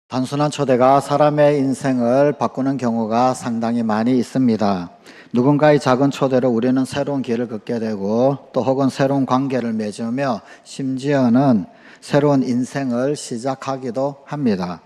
단순한 초대가 사람의 인생을 바꾸는 경우가 상당히 많이 있습니다. 누군가의 작은 초대로 우리는 새로운 길을 걷게 되고 또 혹은 새로운 관계를 맺으며 심지어는 새로운 인생을 시작하기도 합니다.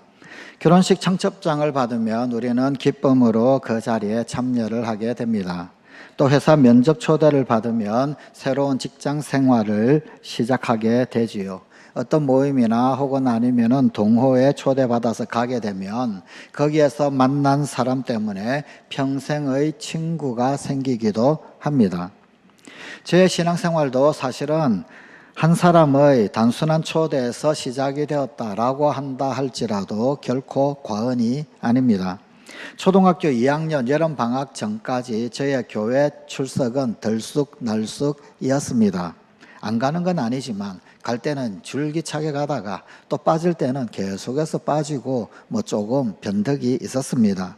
결혼식 청첩장을 받으면 우리는 기쁨으로 그 자리에 참여를 하게 됩니다. 또 회사 면접 초대를 받으면 새로운 직장 생활을 시작하게 되지요. 어떤 모임이나 혹은 아니면은 동호회에 초대받아서 가게 되면 거기에서 만난 사람 때문에 평생의 친구가 생기기도 합니다. 제 신앙생활도 사실은 한 사람의 단순한 초대에서 시작이 되었다라고 한다 할지라도 결코 과언이 아닙니다. 초등학교 2학년 여름방학 전까지 저의 교회 출석은 들쑥날쑥이었습니다. 안 가는 건 아니지만 갈 때는 줄기차게 가다가 또 빠질 때는 계속해서 빠지고 조금 변덕이 있었습니다.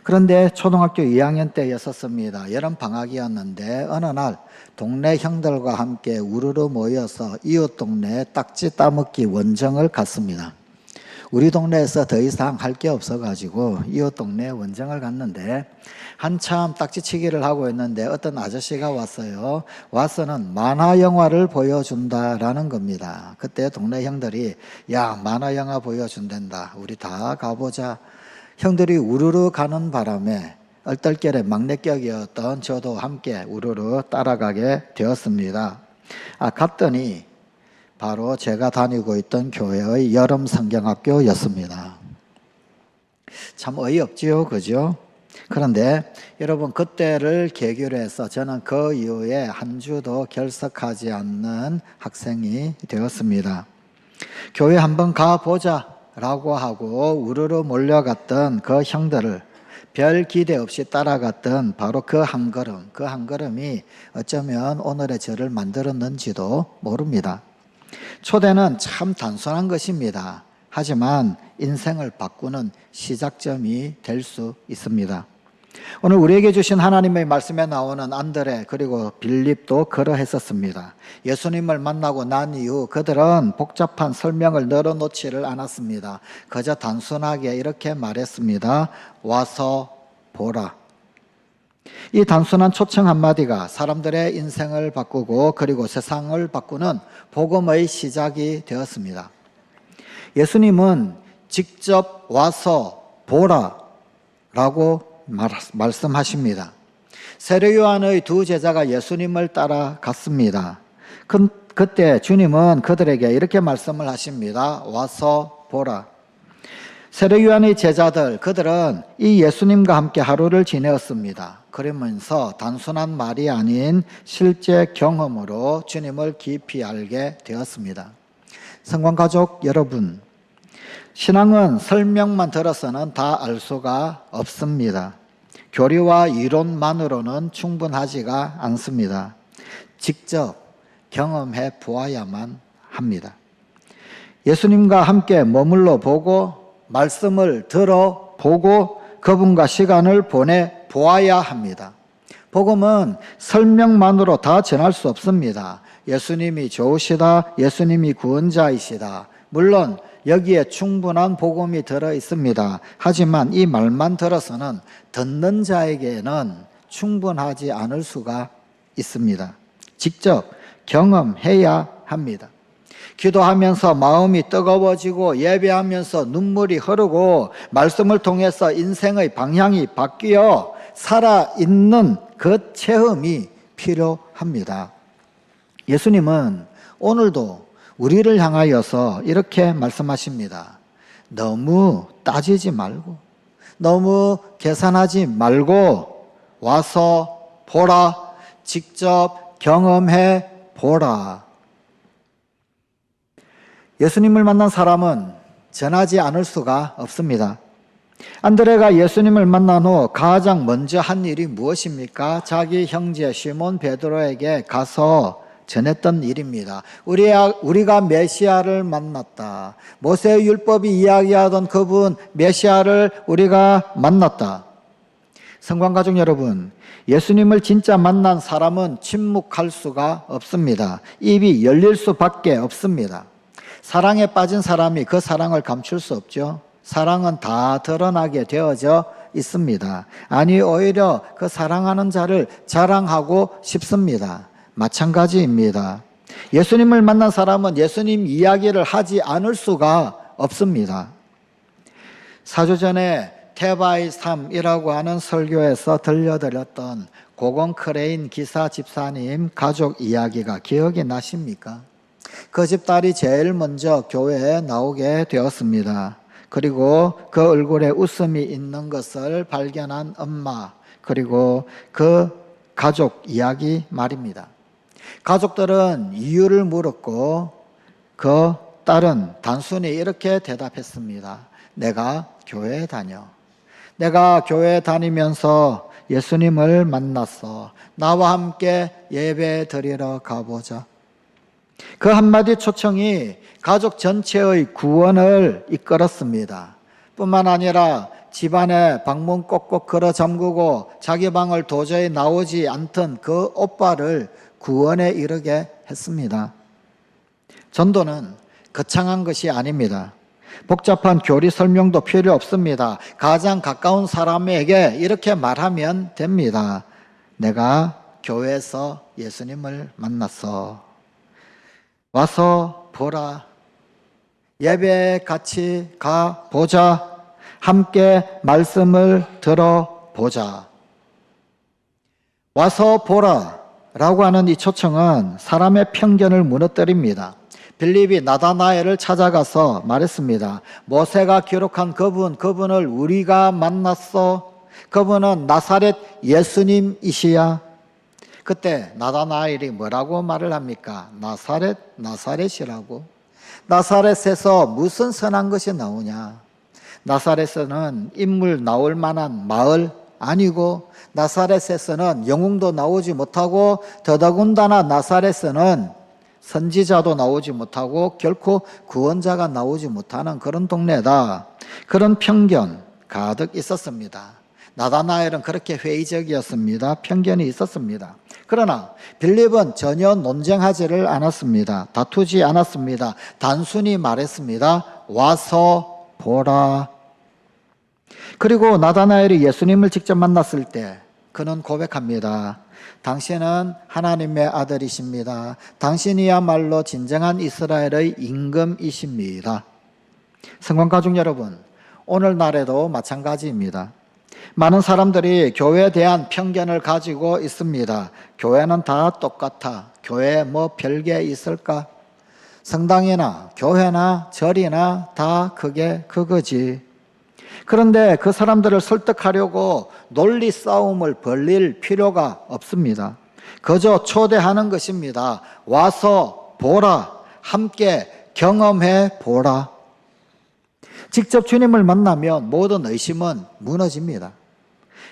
그런데 초등학교 2학년 때였었습니다. 여름방학이었는데 어느 날 동네 형들과 함께 우르르 모여서 이웃 동네 딱지 따먹기 원정을 갔습니다. 우리 동네에서 더 이상 할 게 없어가지고 이웃 동네 원정을 갔는데 한참 딱지치기를 하고 있는데 어떤 아저씨가 왔어요. 와서는 만화 영화를 보여준다라는 겁니다. 그때 동네 형들이 야, 만화 영화 보여준단다. 우리 다 가보자. 형들이 우르르 가는 바람에 얼떨결에 막내격이었던 저도 함께 우르르 따라가게 되었습니다. 갔더니 바로 제가 다니고 있던 교회의 여름 성경학교였습니다. 참 어이없지요, 그죠? 그런데 여러분, 그때를 계기로 해서 저는 그 이후에 한 주도 결석하지 않는 학생이 되었습니다. 교회 한번 가보자 라고 하고 우르르 몰려갔던 그 형들을 별 기대 없이 따라갔던 바로 그 한 걸음이 어쩌면 오늘의 저를 만들었는지도 모릅니다. 초대는 참 단순한 것입니다. 하지만 인생을 바꾸는 시작점이 될 수 있습니다. 오늘 우리에게 주신 하나님의 말씀에 나오는 안드레 그리고 빌립도 그러했었습니다. 예수님을 만나고 난 이후 그들은 복잡한 설명을 늘어놓지를 않았습니다. 그저 단순하게 이렇게 말했습니다. 와서 보라. 이 단순한 초청 한마디가 사람들의 인생을 바꾸고 그리고 세상을 바꾸는 복음의 시작이 되었습니다. 예수님은 직접 와서 보라 라고 말씀하십니다. 세례 요한의 두 제자가 예수님을 따라갔습니다. 그때 주님은 그들에게 이렇게 말씀을 하십니다. 와서 보라. 세례 요한의 제자들, 그들은 이 예수님과 함께 하루를 지내었습니다. 그러면서 단순한 말이 아닌 실제 경험으로 주님을 깊이 알게 되었습니다. 성관가족 여러분, 신앙은 설명만 들어서는 다 알 수가 없습니다. 교리와 이론만으로는 충분하지가 않습니다. 직접 경험해 보아야만 합니다. 예수님과 함께 머물러 보고 말씀을 들어보고 그분과 시간을 보내 보아야 합니다. 복음은 설명만으로 다 전할 수 없습니다. 예수님이 좋으시다, 예수님이 구원자이시다. 물론 여기에 충분한 복음이 들어 있습니다. 하지만 이 말만 들어서는 듣는 자에게는 충분하지 않을 수가 있습니다. 직접 경험해야 합니다. 기도하면서 마음이 뜨거워지고 예배하면서 눈물이 흐르고 말씀을 통해서 인생의 방향이 바뀌어 살아있는 그 체험이 필요합니다. 예수님은 오늘도 우리를 향하여서 이렇게 말씀하십니다. 너무 따지지 말고 너무 계산하지 말고 와서 보라. 직접 경험해 보라. 예수님을 만난 사람은 전하지 않을 수가 없습니다. 안드레가 예수님을 만난 후 가장 먼저 한 일이 무엇입니까? 자기 형제 시몬 베드로에게 가서 전했던 일입니다. 우리가 메시아를 만났다. 모세의 율법이 이야기하던 그분 메시아를 우리가 만났다. 성관가족 여러분, 예수님을 진짜 만난 사람은 침묵할 수가 없습니다. 입이 열릴 수밖에 없습니다. 사랑에 빠진 사람이 그 사랑을 감출 수 없죠. 사랑은 다 드러나게 되어져 있습니다. 아니, 오히려 그 사랑하는 자를 자랑하고 싶습니다. 마찬가지입니다. 예수님을 만난 사람은 예수님 이야기를 하지 않을 수가 없습니다. 4주 전에 테바의 삶이라고 하는 설교에서 들려드렸던 고건 크레인 기사 집사님 가족 이야기가 기억이 나십니까? 그 집딸이 제일 먼저 교회에 나오게 되었습니다. 그리고 그 얼굴에 웃음이 있는 것을 발견한 엄마, 그리고 그 가족 이야기 말입니다. 가족들은 이유를 물었고 그 딸은 단순히 이렇게 대답했습니다. 내가 교회에 다녀. 내가 교회에 다니면서 예수님을 만났어. 나와 함께 예배 드리러 가보자. 그 한마디 초청이 가족 전체의 구원을 이끌었습니다. 뿐만 아니라 집안에 방문 꼭꼭 걸어 잠그고 자기 방을 도저히 나오지 않던 그 오빠를 구원에 이르게 했습니다. 전도는 거창한 것이 아닙니다. 복잡한 교리 설명도 필요 없습니다. 가장 가까운 사람에게 이렇게 말하면 됩니다. 내가 교회에서 예수님을 만났어. 와서 보라. 예배에 같이 가보자. 함께 말씀을 들어보자. 와서 보라 라고 하는 이 초청은 사람의 편견을 무너뜨립니다. 빌립이 나다나엘을 찾아가서 말했습니다. 모세가 기록한 그분을 우리가 만났어. 그분은 나사렛 예수님이시야. 그때 나다나엘이 뭐라고 말을 합니까? 나사렛이라고. 나사렛에서 무슨 선한 것이 나오냐? 나사렛에는 인물 나올 만한 마을 아니고, 나사렛에서는 영웅도 나오지 못하고, 더더군다나 나사렛에는 선지자도 나오지 못하고 결코 구원자가 나오지 못하는 그런 동네다. 그런 편견 가득 있었습니다. 나다나엘은 그렇게 회의적이었습니다. 편견이 있었습니다. 그러나 빌립은 전혀 논쟁하지를 않았습니다. 다투지 않았습니다. 단순히 말했습니다. 와서 보라. 그리고 나다나엘이 예수님을 직접 만났을 때 그는 고백합니다. 당신은 하나님의 아들이십니다. 당신이야말로 진정한 이스라엘의 임금이십니다. 성관 가족 여러분, 오늘날에도 마찬가지입니다. 많은 사람들이 교회에 대한 편견을 가지고 있습니다. 교회는 다 똑같아. 교회에 뭐 별게 있을까? 성당이나 교회나 절이나 다 그게 그거지. 그런데 그 사람들을 설득하려고 논리 싸움을 벌릴 필요가 없습니다. 그저 초대하는 것입니다. 와서 보라. 함께 경험해 보라. 직접 주님을 만나면 모든 의심은 무너집니다.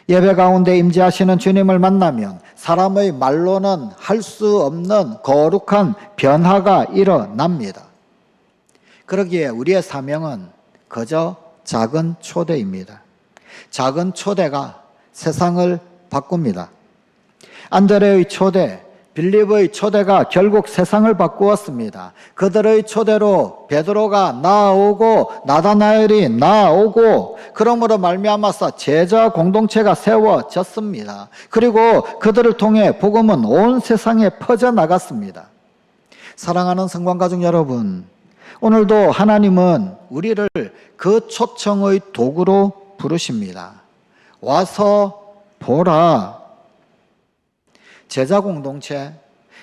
예배 가운데 임재하시는 주님을 만나면 사람의 말로는 할 수 없는 거룩한 변화가 일어납니다. 그러기에 우리의 사명은 그저 작은 초대입니다. 작은 초대가 세상을 바꿉니다. 안드레의 초대, 빌립의 초대가 결국 세상을 바꾸었습니다. 그들의 초대로 베드로가 나오고 나다나엘이 나오고 그러므로 말미암아서 제자 공동체가 세워졌습니다. 그리고 그들을 통해 복음은 온 세상에 퍼져나갔습니다. 사랑하는 성관 가족 여러분, 오늘도 하나님은 우리를 그 초청의 도구로 부르십니다. 와서 보라. 제자 공동체,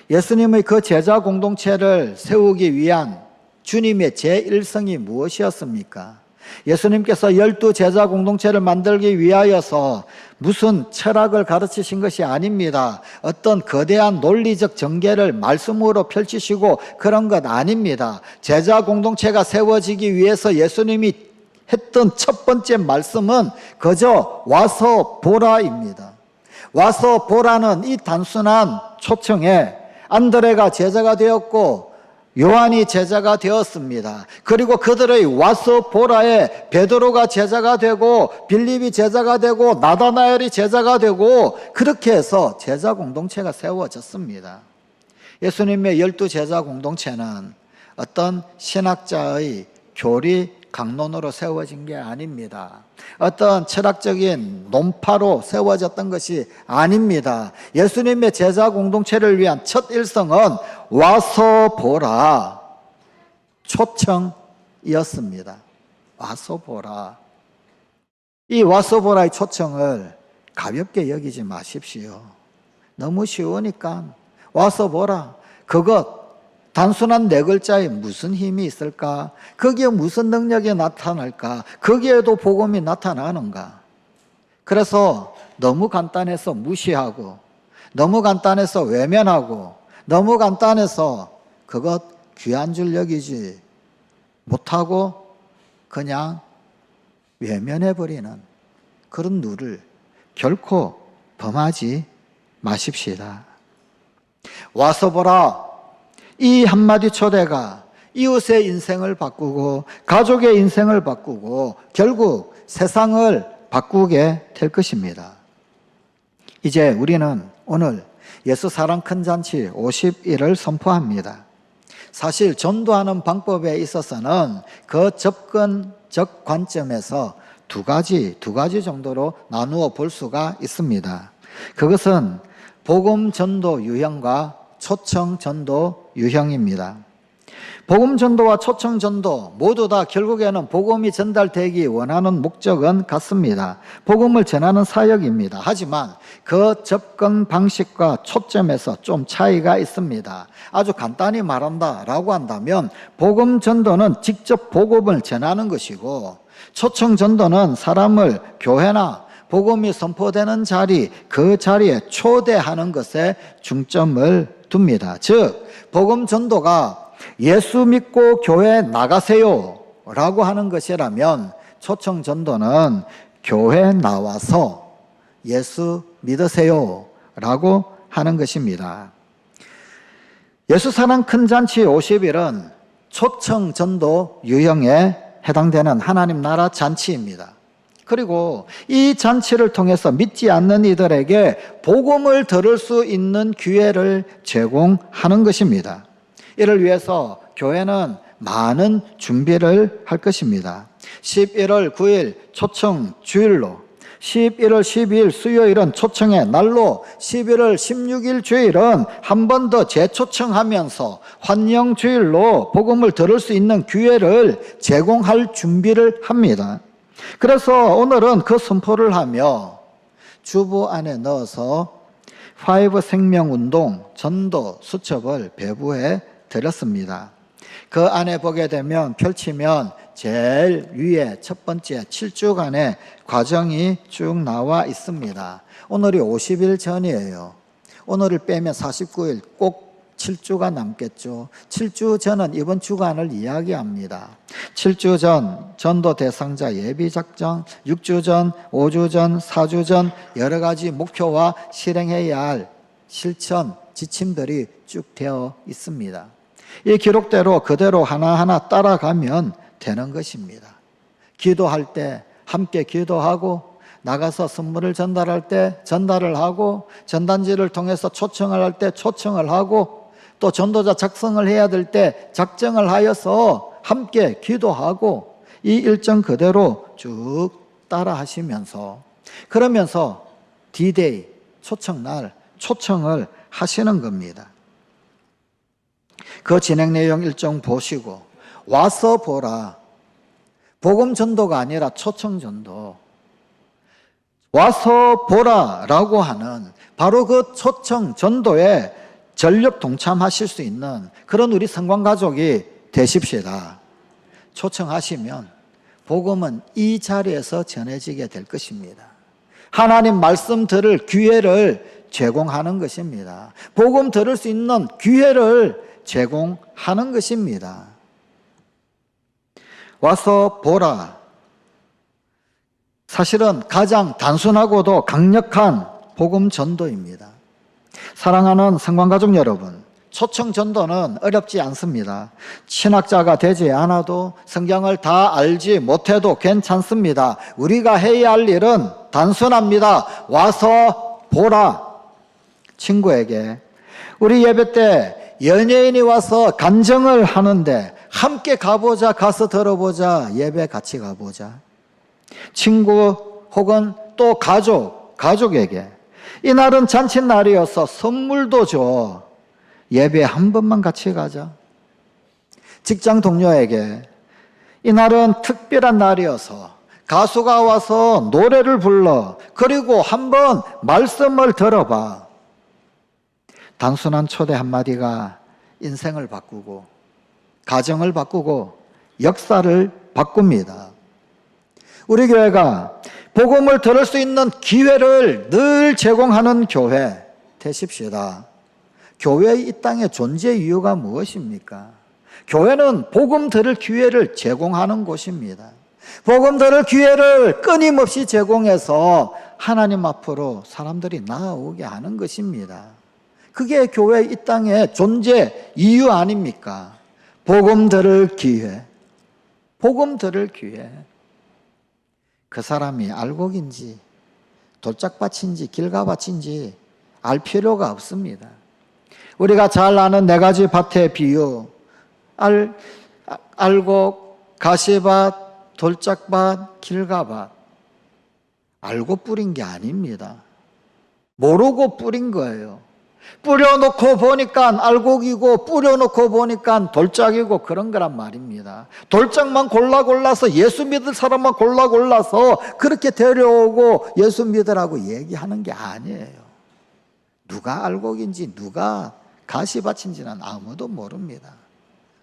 예수님의 그 제자 공동체를 세우기 위한 주님의 제1성이 무엇이었습니까? 예수님께서 12 제자 공동체를 만들기 위하여서 무슨 철학을 가르치신 것이 아닙니다. 어떤 거대한 논리적 전개를 말씀으로 펼치시고 그런 것 아닙니다. 제자 공동체가 세워지기 위해서 예수님이 했던 첫 번째 말씀은 그저 와서 보라입니다. 와서 보라는 이 단순한 초청에 안드레가 제자가 되었고 요한이 제자가 되었습니다. 그리고 그들의 와서 보라에 베드로가 제자가 되고 빌립이 제자가 되고 나다나엘이 제자가 되고 그렇게 해서 제자 공동체가 세워졌습니다. 예수님의 12 제자 공동체는 어떤 신학자의 교리 강론으로 세워진 게 아닙니다. 어떤 철학적인 논파로 세워졌던 것이 아닙니다. 예수님의 제자 공동체를 위한 첫 일성은 와서 보라 초청이었습니다. 와서 보라. 이 와서 보라의 초청을 가볍게 여기지 마십시오. 너무 쉬우니까 와서 보라. 그것 단순한 네 글자에 무슨 힘이 있을까? 거기에 무슨 능력이 나타날까? 거기에도 복음이 나타나는가? 그래서 너무 간단해서 무시하고, 너무 간단해서 외면하고, 너무 간단해서 그것 귀한 줄 여기지 못하고 그냥 외면해버리는 그런 누를 결코 범하지 마십시다. 와서 보라. 이 한마디 초대가 이웃의 인생을 바꾸고 가족의 인생을 바꾸고 결국 세상을 바꾸게 될 것입니다. 이제 우리는 오늘 예수 사랑 큰 잔치 50일을 선포합니다. 사실 전도하는 방법에 있어서는 그 접근적 관점에서 두 가지 정도로 나누어 볼 수가 있습니다. 그것은 복음 전도 유형과 초청 전도 유형입니다. 복음 전도와 초청 전도 모두 다 결국에는 복음이 전달되기 원하는 목적은 같습니다. 복음을 전하는 사역입니다. 하지만 그 접근 방식과 초점에서 좀 차이가 있습니다. 아주 간단히 말한다라고 한다면 복음 전도는 직접 복음을 전하는 것이고 초청 전도는 사람을 교회나 복음이 선포되는 자리, 그 자리에 초대하는 것에 중점을 둡니다. 즉, 복음 전도가 예수 믿고 교회 나가세요 라고 하는 것이라면 초청 전도는 교회 나와서 예수 믿으세요 라고 하는 것입니다. 예수 사랑 큰 잔치 50일은 초청 전도 유형에 해당되는 하나님 나라 잔치입니다. 그리고 이 잔치를 통해서 믿지 않는 이들에게 복음을 들을 수 있는 기회를 제공하는 것입니다. 이를 위해서 교회는 많은 준비를 할 것입니다. 11월 9일 초청 주일로, 11월 12일 수요일은 초청의 날로, 11월 16일 주일은 한 번 더 재초청하면서 환영 주일로 복음을 들을 수 있는 기회를 제공할 준비를 합니다. 그래서 오늘은 그 선포를 하며 주보 안에 넣어서 5 생명운동 전도 수첩을 배부해 드렸습니다. 그 안에 보게 되면 펼치면 제일 위에 첫 번째 7주간의 과정이 쭉 나와 있습니다. 오늘이 50일 전이에요. 오늘을 빼면 49일 꼭 7주가 남겠죠. 7주 전은 이번 주간을 이야기합니다. 7주 전 전도 대상자 예비작전, 6주 전, 5주 전, 4주 전 여러 가지 목표와 실행해야 할 실천, 지침들이 쭉 되어 있습니다. 이 기록대로 그대로 하나하나 따라가면 되는 것입니다. 기도할 때 함께 기도하고 나가서 선물을 전달할 때 전달을 하고 전단지를 통해서 초청을 할 때 초청을 하고 또 전도자 작성을 해야 될 때 작정을 하여서 함께 기도하고 이 일정 그대로 쭉 따라 하시면서 그러면서 D-Day 초청날 초청을 하시는 겁니다. 그 진행 내용 일정 보시고 와서 보라. 복음 전도가 아니라 초청 전도. 와서 보라라고 하는 바로 그 초청 전도에 전력 동참하실 수 있는 그런 우리 성광가족이 되십시다. 초청하시면 복음은 이 자리에서 전해지게 될 것입니다. 하나님 말씀 들을 기회를 제공하는 것입니다. 복음 들을 수 있는 기회를 제공하는 것입니다. 와서 보라. 사실은 가장 단순하고도 강력한 복음 전도입니다. 사랑하는 성광가족 여러분, 초청 전도는 어렵지 않습니다. 신학자가 되지 않아도 성경을 다 알지 못해도 괜찮습니다. 우리가 해야 할 일은 단순합니다. 와서 보라. 친구에게 우리 예배 때 연예인이 와서 간증을 하는데 함께 가보자, 가서 들어보자, 예배 같이 가보자. 친구 혹은 또 가족에게 이날은 잔칫날이어서 선물도 줘. 예배 한 번만 같이 가자. 직장 동료에게 이날은 특별한 날이어서 가수가 와서 노래를 불러. 그리고 한번 말씀을 들어봐. 단순한 초대 한마디가 인생을 바꾸고 가정을 바꾸고 역사를 바꿉니다. 우리 교회가 복음을 들을 수 있는 기회를 늘 제공하는 교회 되십시다. 교회의 이 땅의 존재 이유가 무엇입니까? 교회는 복음 들을 기회를 제공하는 곳입니다. 복음 들을 기회를 끊임없이 제공해서 하나님 앞으로 사람들이 나아오게 하는 것입니다. 그게 교회 이 땅의 존재 이유 아닙니까? 복음 들을 기회. 복음 들을 기회. 그 사람이 알곡인지 돌짝밭인지 길가밭인지 알 필요가 없습니다. 우리가 잘 아는 네 가지 밭의 비유, 알곡, 가시밭, 돌짝밭, 길가밭. 알고 뿌린 게 아닙니다. 모르고 뿌린 거예요. 뿌려놓고 보니까 알곡이고 뿌려놓고 보니까 돌짝이고 그런 거란 말입니다. 돌짝만 골라서 예수 믿을 사람만 골라서 그렇게 데려오고 예수 믿으라고 얘기하는 게 아니에요. 누가 알곡인지 누가 가시밭인지는 아무도 모릅니다.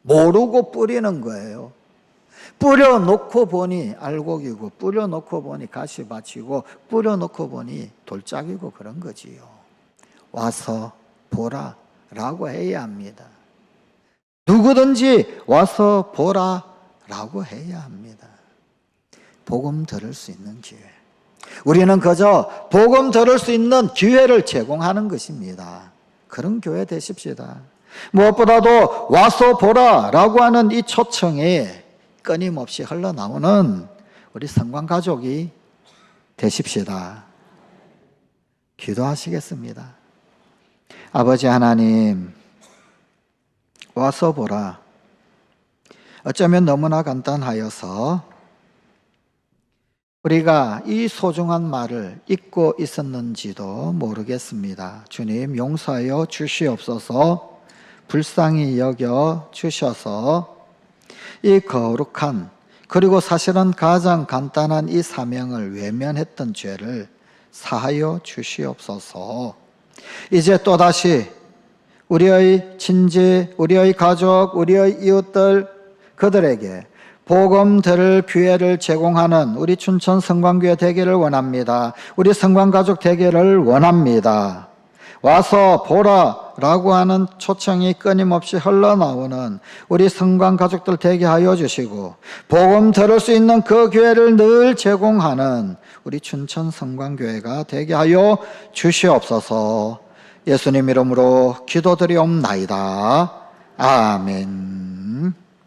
모르고 뿌리는 거예요. 뿌려놓고 보니 알곡이고 뿌려놓고 보니 가시밭이고 뿌려놓고 보니 돌짝이고 그런 거지요. 와서 보라 라고 해야 합니다. 누구든지 와서 보라 라고 해야 합니다. 복음 들을 수 있는 기회. 우리는 그저 복음 들을 수 있는 기회를 제공하는 것입니다. 그런 교회 되십시다. 무엇보다도 와서 보라 라고 하는 이 초청이 끊임없이 흘러나오는 우리 성관가족이 되십시다. 기도하시겠습니다. 아버지 하나님, 와서 보라. 어쩌면 너무나 간단하여서 우리가 이 소중한 말을 잊고 있었는지도 모르겠습니다. 주님, 용서하여 주시옵소서. 불쌍히 여겨 주셔서 이 거룩한, 그리고 사실은 가장 간단한 이 사명을 외면했던 죄를 사하여 주시옵소서. 이제 또다시 우리의 친지, 우리의 가족, 우리의 이웃들, 그들에게 복음 들을 기회를 제공하는 우리 춘천 성광교회 되기를 원합니다. 우리 성광가족 되기를 원합니다. 와서 보라 라고 하는 초청이 끊임없이 흘러나오는 우리 성광가족들 되게 하여 주시고, 복음 들을 수 있는 그 기회를 늘 제공하는 우리 춘천 성광교회가 되게 하여 주시옵소서. 예수님 이름으로 기도드리옵나이다. 아멘.